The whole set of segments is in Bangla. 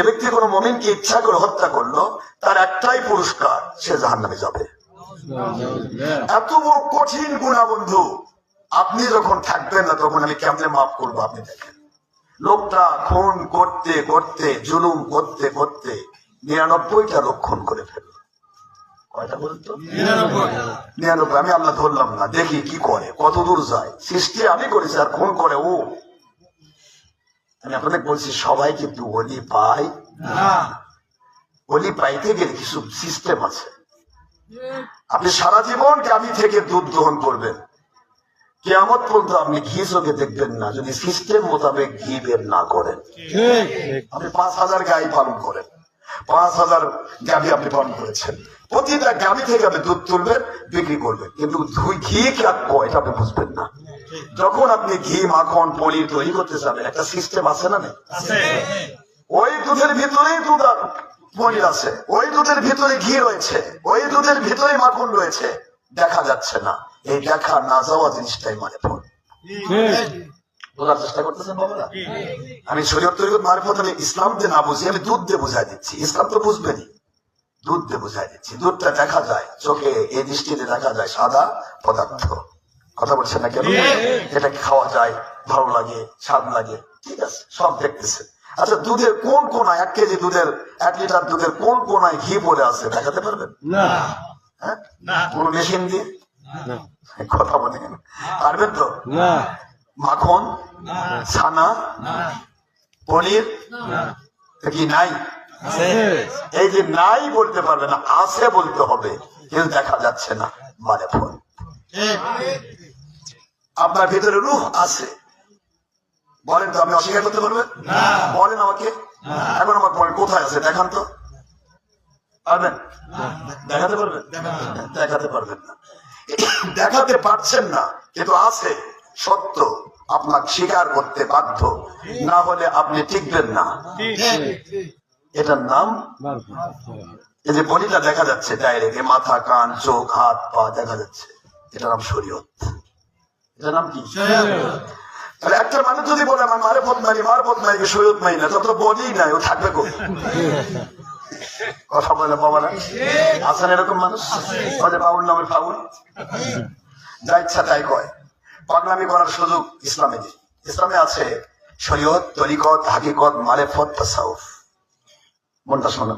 যে ব্যক্তি কোনো মুমিনকে ইচ্ছা করে হত্যা করলো তার একটাই পুরস্কার, সে জাহান্নামে যাবে। এত বড় কঠিন গুনাহ বন্ধু, আপনি যখন থাকবেন না তখন আমি কেমনে মাফ করবো? আপনি দেখেন, লোকটা খুন করতে করতে, জুলুম করতে করতে 99টা লোক খুন করে ফেলল। কয়টা বলতো? 99। আমি আল্লাহ ধরলাম না, দেখি কি করে, কত দূর যায়। সৃষ্টি আমি করেছি আর খুন করে ও। আমি আপনাদের বলছি, সবাই কিন্তু ওলি পায় না। ওলি পাইতে গেলে কিছু সিস্টেম আছে। আপনি সারা জীবন গাভী থেকে দুধ গ্রহণ করবেন, কিয়ামত পর্যন্ত আপনি ঘি চোখে দেখবেন না যদি সিস্টেম মোতাবেক ঘি বের না করেন। আপনি 5000 গাই পালন করেন, 5000 গাভী আপনি পালন করেছেন, প্রতিটা গাভী থেকে আপনি দুধ তুলবেন, বিক্রি করবেন, কিন্তু ঘি কাটবো এটা আপনি বুঝবেন না। যখন আপনি ঘি, মাখন, পনির তৈরি করতে যাবেন, একটা সিস্টেম আছে না নেই? ওই দুধের ভিতরেই দুধ আর পনির আছে, ওই দুধের ভিতরে ঘি রয়েছে, ওই দুধের ভিতরে মাখন রয়েছে, দেখা যাচ্ছে না। এই দেখা না যাওয়া জিনিসটাই মানে ফল। বোঝার চেষ্টা করতেছেন বাবারা? আমি শরীয়ত তরিকত মারফত, আমি ইসলাম দিয়ে না বুঝি, আমি দুধ দিয়ে বুঝাই দিচ্ছি। ইসলাম তো বুঝবেনি, দুধ দিয়ে বুঝাই দিচ্ছি। দুধটা দেখা যায় চোখে, এই দৃষ্টিতে দেখা যায় সাদা পদার্থ। কথা বলছেন না কেন? এটা খাওয়া যায়, ভালো লাগে, স্বাদ লাগে, ঠিক আছে, সব দেখতেছে। আচ্ছা, দুধের কোন কোনায়, 1 কেজি দুধের, 1 লিটার দুধের কোন কোনায় ঘি পড়ে আছে দেখাতে পারবেন? না। হ্যাঁ, কোন মেশিন দিয়ে? কথা বলেন, পারবেন তো? না। মাখন, ছানা, পনির কি নাই? এই যে নাই বলতে পারবে না, আছে বলতে হবে, কিন্তু দেখা যাচ্ছে না, মানে ফল। আপনার ভিতরে রূহ আছে, বলেন তো, আপনি অস্বীকার করতে পারবেন? বলেন আমাকে, এখন আমার বলেন কোথায় আছে দেখান তো। পারবেন? দেখাতে পারবেন? দেখাতে পারবেন না, দেখাতে পারছেন না, কিন্তু আছে, সত্য, আপনাকে স্বীকার করতে বাধ্য, না হলে আপনি টিকবেন না। এটার নাম, এই যে বডিটা দেখা যাচ্ছে ডাইরেক্ট, মাথা, কান, চোখ, হাত, পা দেখা যাচ্ছে, এটার নাম শরীয়ত। এটার নাম কি? তাহলে একটা মানুষ যদি বলে আমার মারফত মানি, শরীয়ত মানি না, তত বডি নাই, ও থাকবে কোথায়? কথা বলে বাবা না? আছেন এরকম মানুষ? বাউল নামের ফাউল, যা ইচ্ছা তাই কয়, পাগলামি করার সুযোগ ইসলামে নেই। ইসলামে আছে শরীয়ত, তরিকত, হাকিকত, মারেফত, তাসাউফ। মনটা শোনা,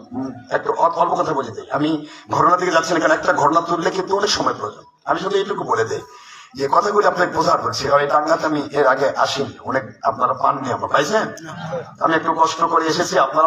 একটু অল্প কথা বলে দিই। আমি ঘটনা থেকে যাচ্ছি না, কারণ একটা ঘটনা তুললে কিন্তু অনেক সময় প্রয়োজন। আমি শুধু এইটুকু বলে দিই যে কথাগুলি আপনাকে বোঝার করছি, কারণ এই টাঙ্গাতে আমি এর আগে আসিনি, অনেক আপনারা পাননি, আমরা পাইছেন। আমি একটু কষ্ট করে এসেছি, আপনারা